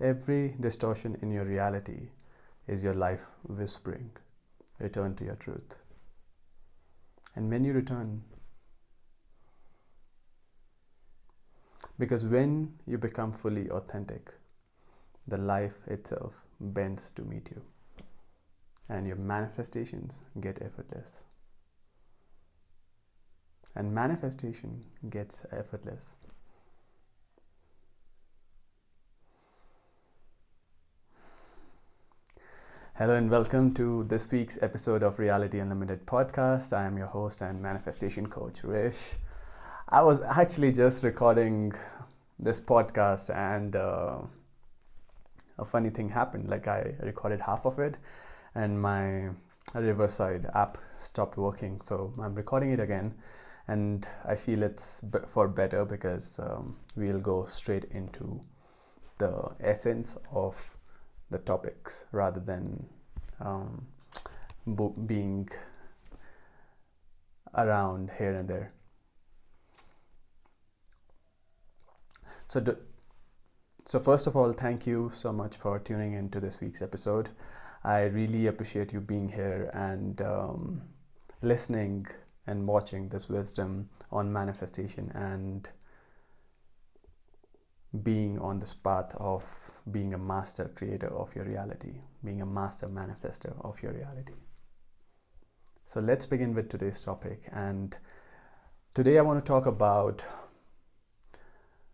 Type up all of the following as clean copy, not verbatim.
Every distortion in your reality is your life whispering, return to your truth. And when you return, because when you become fully authentic, the life itself bends to meet you, and your manifestations get effortless. And manifestation gets effortless. Hello and welcome to this week's episode of Reality Unlimited podcast. I am your host and manifestation coach, Rish. I was actually just recording this podcast and a funny thing happened. Like, I recorded half of it and my Riverside app stopped working. So I'm recording it again, and I feel it's for better because we'll go straight into the essence of the topics rather than being around here and there. So first of all, thank you so much for tuning into this week's episode. I really appreciate you being here and listening and watching this wisdom on manifestation and being on this path of being a master creator of your reality, being a master manifester of your reality. So let's begin with today's topic. And today I want to talk about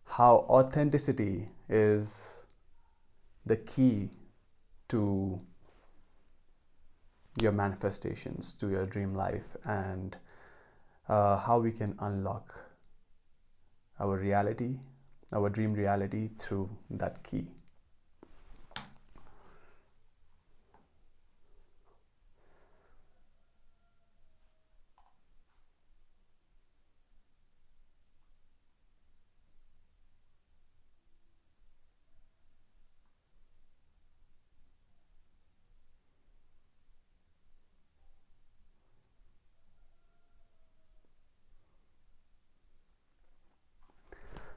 how authenticity is the key to your manifestations, to your dream life, and how we can unlock our reality, our dream reality, through that key.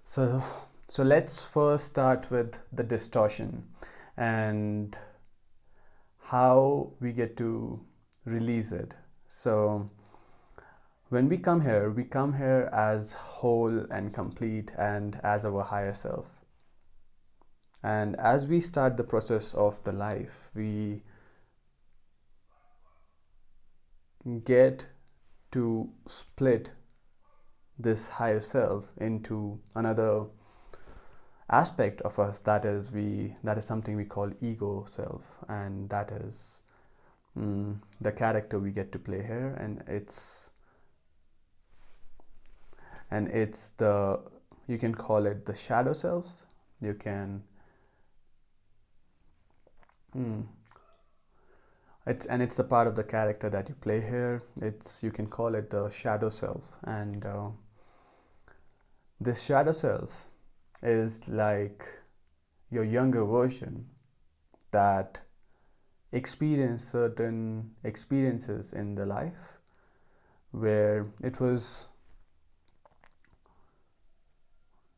So let's first start with the distortion and how we get to release it. So when we come here as whole and complete and as our higher self. And as we start the process of the life, we get to split this higher self into another aspect of us, that is something we call ego self, and that is the character we get to play here, and it's the, you can call it the shadow self. You can it's the part of the character that you play here. You can call it the shadow self, and this shadow self is like your younger version that experienced certain experiences in the life where it was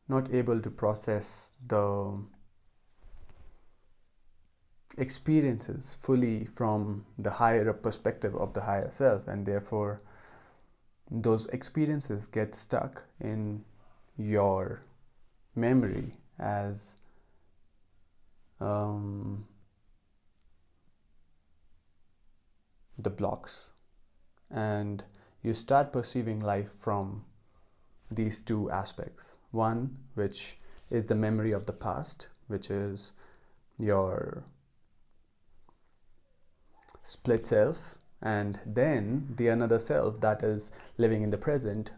not able to process the experiences fully from the higher up perspective of the higher self, and therefore those experiences get stuck in your memory as the blocks, and you start perceiving life from these two aspects. One, which is the memory of the past, which is your split self, and then the another self that is living in the present,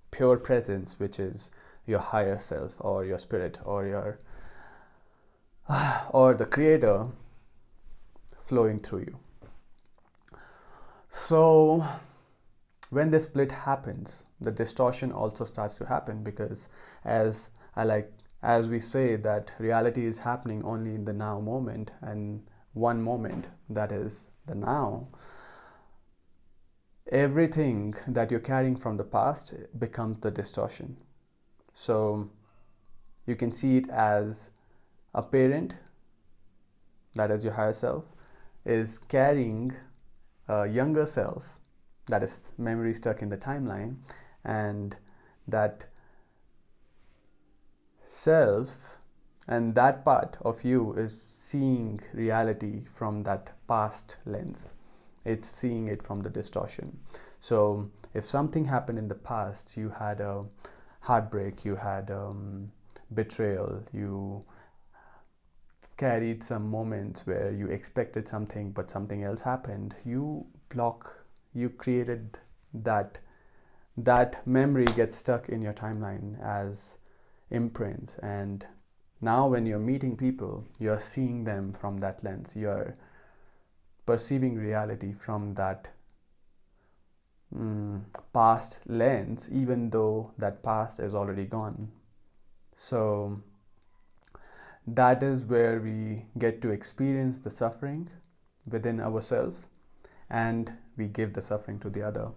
pure presence, which is your higher self or your spirit or the creator flowing through you. So when this split happens, the distortion also starts to happen, because as we say that reality is happening only in the now moment, and one moment, that is the now. Everything that you're carrying from the past becomes the distortion. So you can see it as a parent that is your higher self, is carrying a younger self, that is memory stuck in the timeline, and that self and that part of you is seeing reality from that past lens. It's seeing it from the distortion. So if something happened in the past, you had a heartbreak, you had betrayal, you carried some moments where you expected something but something else happened, you created that memory gets stuck in your timeline as imprints. And now when you're meeting people, you're seeing them from that lens, you're perceiving reality from that past lens, even though that past is already gone. So that is where we get to experience the suffering within ourselves, and we give the suffering to the other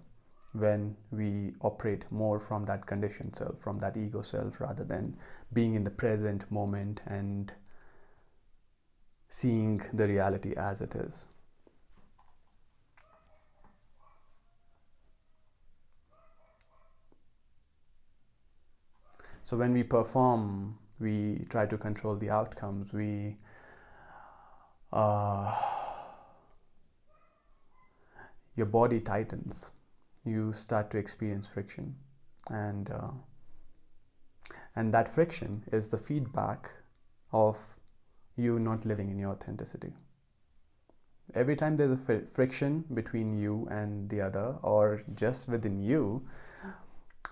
when we operate more from that conditioned self, from that ego self, rather than being in the present moment and seeing the reality as it is. So when we perform, we try to control the outcomes. Your body tightens. You start to experience friction, and that friction is the feedback of you not living in your authenticity. Every time there's a friction between you and the other, or just within you,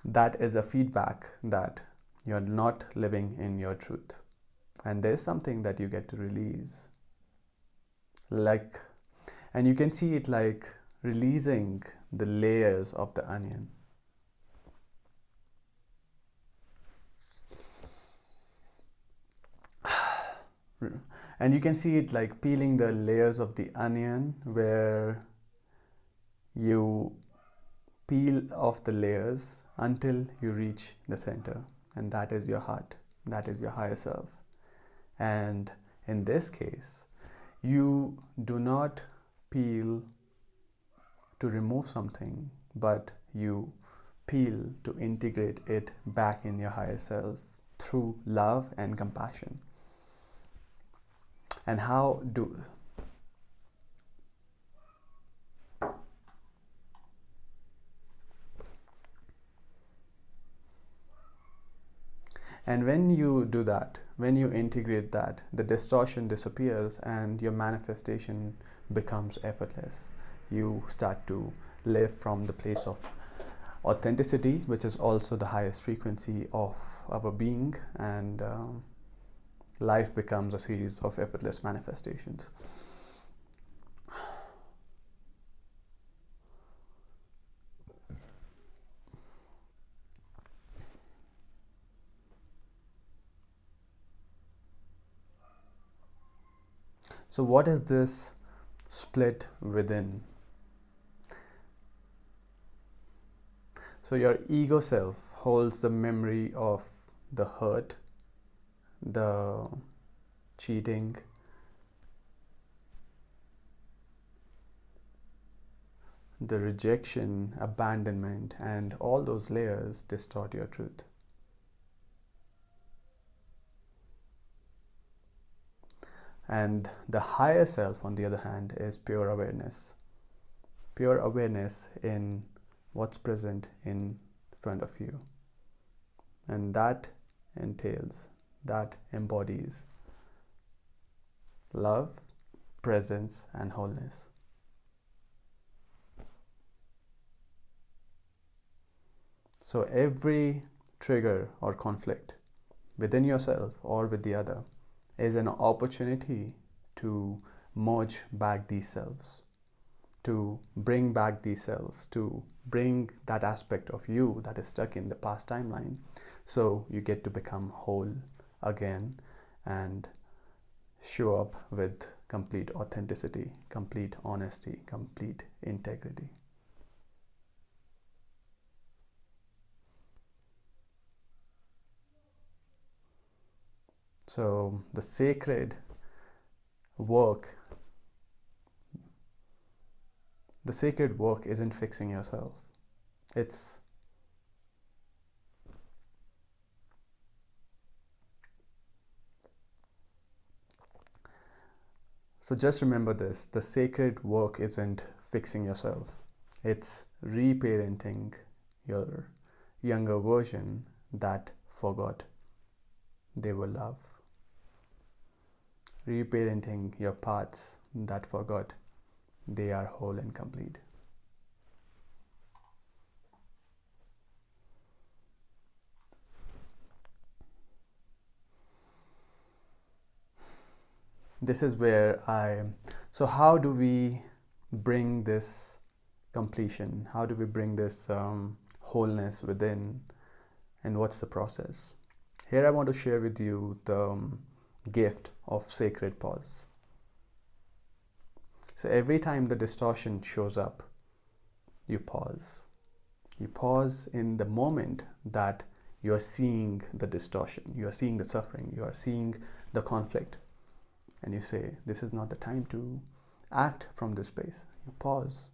that is a feedback that you're not living in your truth. And there's something that you get to release. And you can see it like releasing the layers of the onion. And you can see it like peeling the layers of the onion, where you peel off the layers until you reach the center, and that is your heart, that is your higher self. And in this case, you do not peel to remove something, but you peel to integrate it back in your higher self through love and compassion. And and when you do that, when you integrate that, the distortion disappears and your manifestation becomes effortless. You start to live from the place of authenticity, which is also the highest frequency of our being, and life becomes a series of effortless manifestations. So what is this split within? So your ego self holds the memory of the hurt, the cheating, the rejection, abandonment, and all those layers distort your truth. And the higher self, on the other hand, is pure awareness. Pure awareness in what's present in front of you. And that entails, that embodies love, presence, and wholeness. So every trigger or conflict within yourself or with the other is an opportunity to merge back these selves, to bring back these selves, to bring that aspect of you that is stuck in the past timeline, so you get to become whole again and show up with complete authenticity, complete honesty, complete integrity. So the sacred work, the sacred work isn't fixing yourself. It's So just remember this, the sacred work isn't fixing yourself. It's reparenting your younger version that forgot they were loved. Reparenting your parts that forgot they are whole and complete. This is where so how do we bring this completion? How do we bring this wholeness within, and what's the process? Here I want to share with you the gift of sacred pause. So every time the distortion shows up, you pause. You pause in the moment that you are seeing the distortion, you are seeing the suffering, you are seeing the conflict. And you say, this is not the time to act from this space. You pause.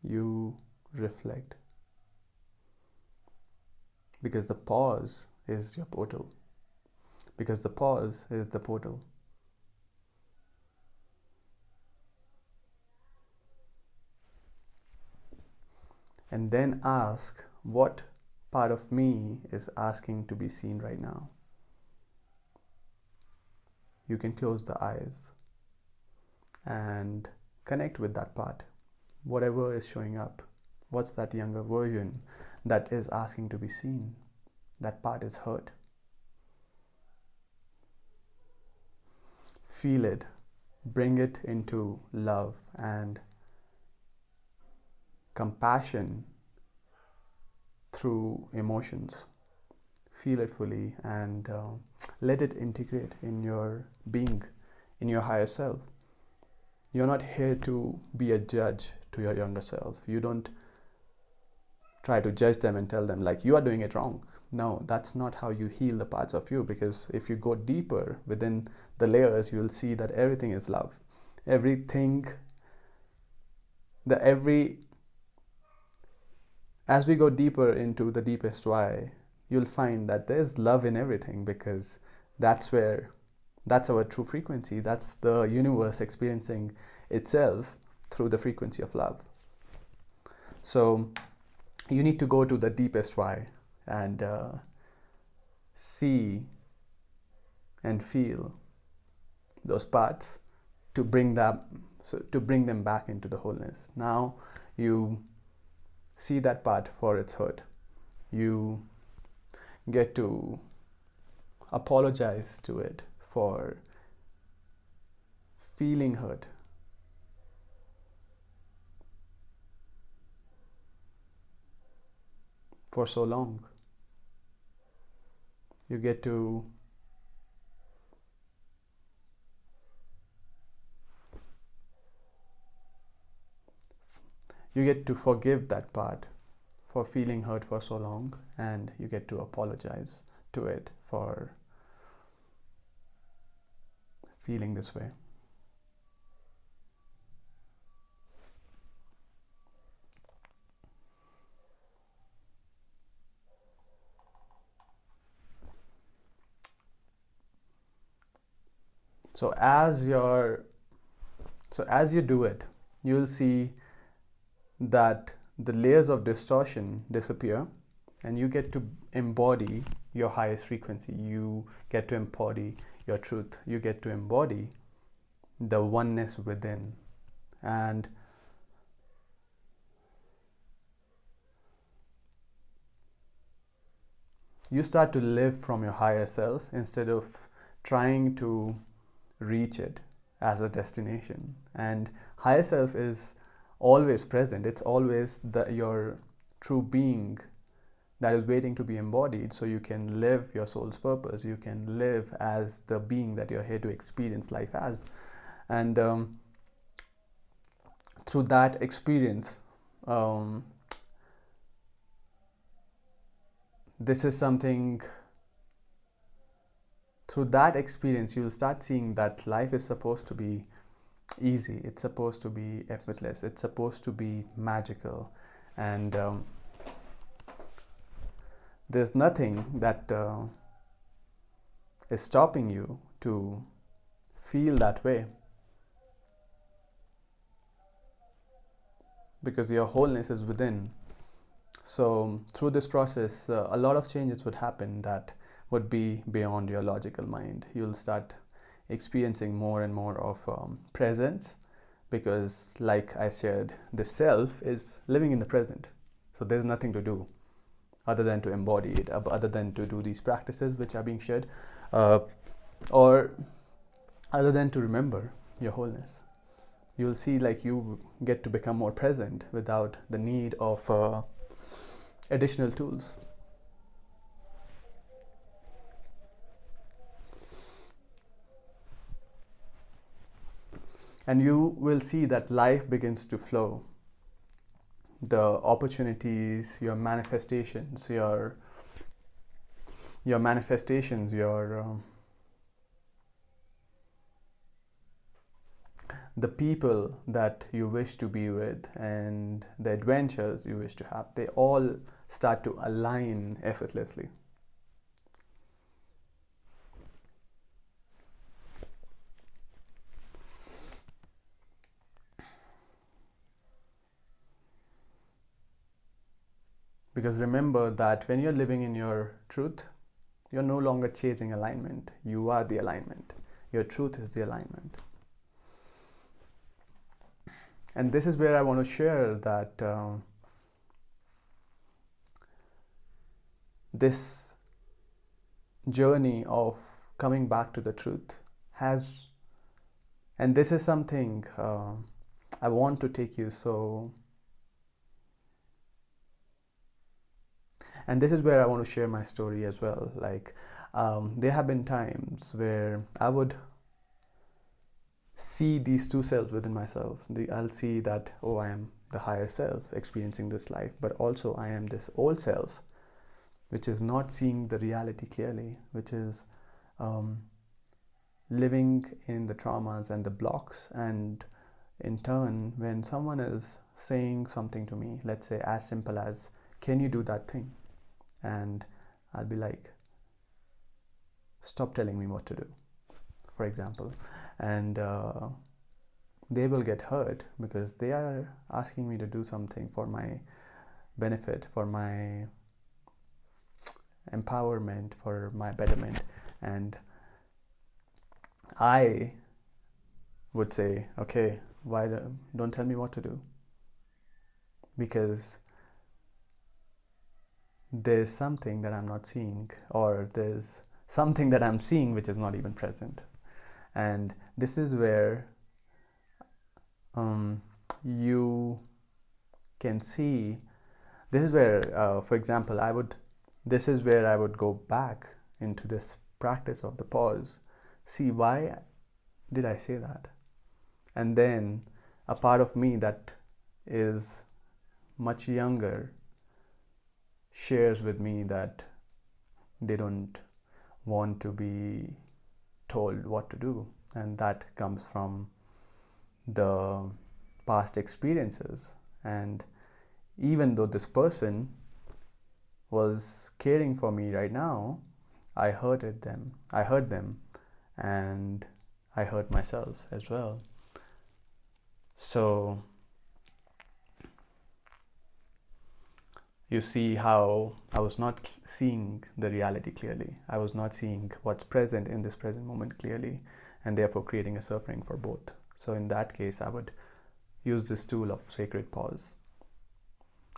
You reflect. Because the pause is your portal. Because the pause is the portal. And then ask, what part of me is asking to be seen right now? You can close the eyes and connect with that part. Whatever is showing up, what's that younger version that is asking to be seen? That part is hurt. Feel it, bring it into love and compassion through emotions. Feel it fully and let it integrate in your being, in your higher self. You're not here to be a judge to your younger self. You don't try to judge them and tell them like you are doing it wrong. No, that's not how you heal the parts of you, because if you go deeper within the layers, you'll see that everything is love. As we go deeper into the deepest why, you'll find that there's love in everything, because that's our true frequency. That's the universe experiencing itself through the frequency of love. So you need to go to the deepest why and see and feel those parts to bring them back into the wholeness. Now you see that part for its hurt. You get to apologize to it for feeling hurt. For so long. You get to forgive that part for feeling hurt for so long, and you get to apologize to it for feeling this way. So as you do it, you'll see that the layers of distortion disappear, and you get to embody your highest frequency. You get to embody your truth. You get to embody the oneness within, and you start to live from your higher self instead of trying to reach it as a destination. And higher self is always present. It's always your true being that is waiting to be embodied, so you can live your soul's purpose. You can live as the being that you're here to experience life as. And through that experience, this is something through that experience, you'll start seeing that life is supposed to be easy, it's supposed to be effortless, it's supposed to be magical, and there's nothing that is stopping you to feel that way, because your wholeness is within. So through this process, a lot of changes would happen that would be beyond your logical mind. You'll start experiencing more and more of presence, because like I said, the self is living in the present. So there's nothing to do other than to embody it, other than to do these practices which are being shared, or other than to remember your wholeness. You'll see like you get to become more present without the need of additional tools. And you will see that life begins to flow. The opportunities, your manifestations, your the people that you wish to be with and the adventures you wish to have, they all start to align effortlessly. Because remember that when you're living in your truth, you're no longer chasing alignment. You are the alignment. Your truth is the alignment. And this is where I want to share that this journey of coming back to the truth has, and this is something I want to take you so. And this is where I want to share my story as well. Like, there have been times where I would see these two selves within myself. I'll see that, oh, I am the higher self experiencing this life, but also I am this old self, which is not seeing the reality clearly, which is living in the traumas and the blocks. And in turn, when someone is saying something to me, let's say as simple as, can you do that thing? And I'll be like, stop telling me what to do, for example. And they will get hurt because they are asking me to do something for my benefit, for my empowerment, for my betterment. And I would say, okay, why don't tell me what to do? Because there's something that I'm not seeing, or there's something that I'm seeing which is not even present. And this is where you can see, this is where, for example, this is where I would go back into this practice of the pause. See, why did I say that? And then a part of me that is much younger shares with me that they don't want to be told what to do, and that comes from the past experiences. And even though this person was caring for me right now, I hurt them, and I hurt myself as well. So you see how I was not seeing the reality clearly. I was not seeing what's present in this present moment clearly, and therefore creating a suffering for both. So in that case, I would use this tool of sacred pause,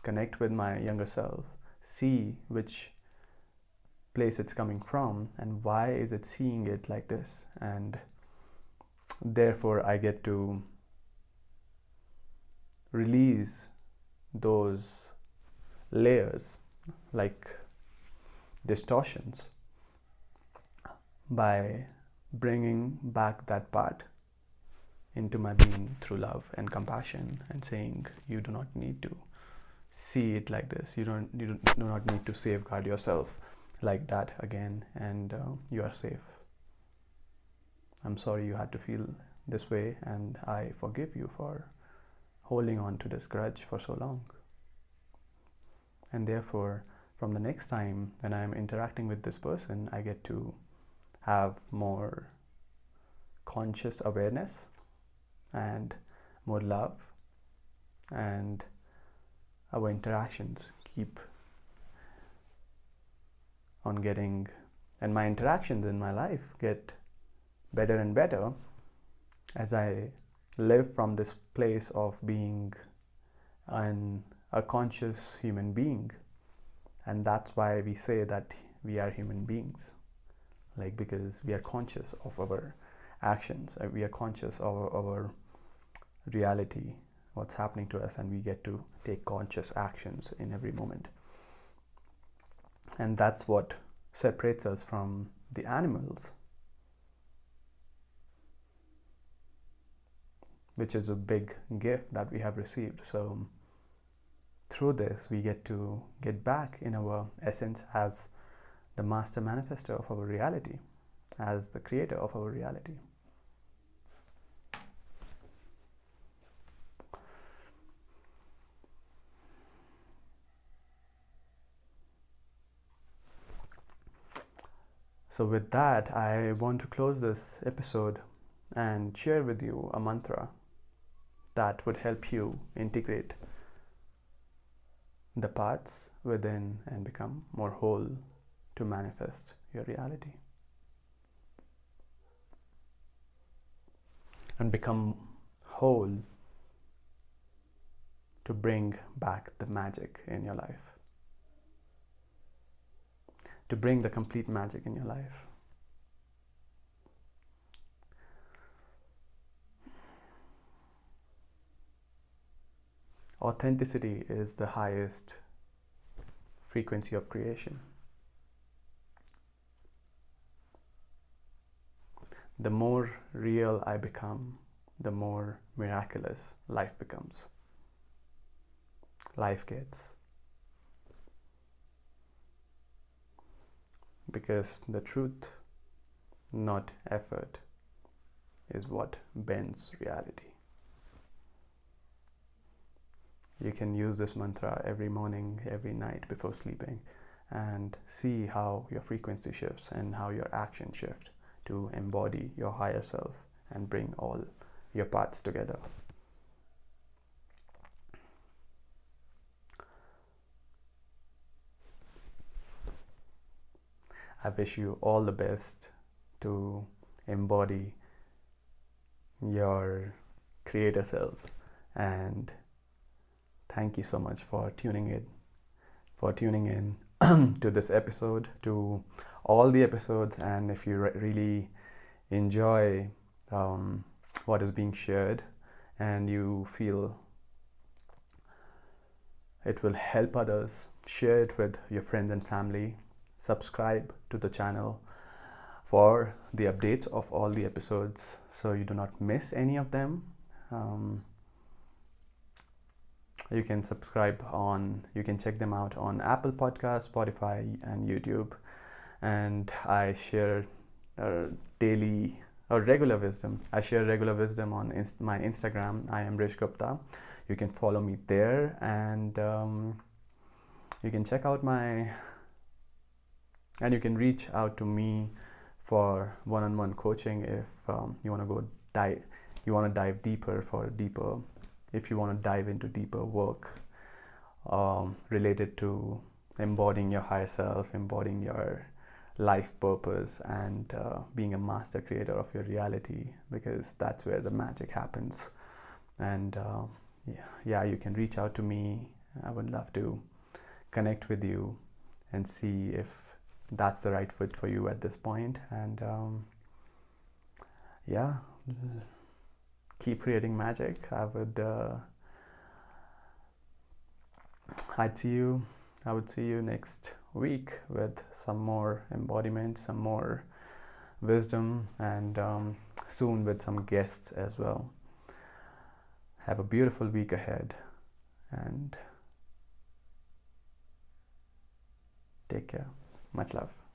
connect with my younger self, see which place it's coming from and why is it seeing it like this, and therefore I get to release those layers like distortions by bringing back that part into my being through love and compassion, and saying, you do not need to see it like this, you do not need to safeguard yourself like that again, and you are safe. I'm sorry you had to feel this way, and I forgive you for holding on to this grudge for so long. And therefore, from the next time when I'm interacting with this person, I get to have more conscious awareness and more love, and our interactions keep on getting, and my interactions in my life get better and better as I live from this place of being a conscious human being. And that's why we say that we are human beings, like, because we are conscious of our actions, we are conscious of our reality, what's happening to us, and we get to take conscious actions in every moment. And that's what separates us from the animals, which is a big gift that we have received. So through this, we get to get back in our essence as the master manifester of our reality, as the creator of our reality. So with that, I want to close this episode and share with you a mantra that would help you integrate the parts within and become more whole to manifest your reality. And become whole to bring back the magic in your life. To bring the complete magic in your life. Authenticity is the highest frequency of creation. The more real I become, the more miraculous life becomes. Life gets. Because the truth, not effort, is what bends reality. You can use this mantra every morning, every night before sleeping, and see how your frequency shifts and how your actions shift to embody your higher self and bring all your parts together. I wish you all the best to embody your creator selves, and thank you so much for tuning in to this episode, to all the episodes. And if you really enjoy what is being shared and you feel it will help others, share it with your friends and family. Subscribe to the channel for the updates of all the episodes so you do not miss any of them. You can you can check them out on Apple Podcasts, Spotify, and YouTube. And I share regular wisdom. I share regular wisdom on my Instagram. I am Rish Gupta. You can follow me there, and you can check out and you can reach out to me for one-on-one coaching if you want to dive deeper if you want to dive into deeper work related to embodying your higher self, embodying your life purpose, and being a master creator of your reality, because that's where the magic happens. And you can reach out to me. I would love to connect with you and see if that's the right fit for you at this point. And keep creating magic. I would see you next week with some more embodiment, some more wisdom, and soon with some guests as well. Have a beautiful week ahead, and take care. Much love.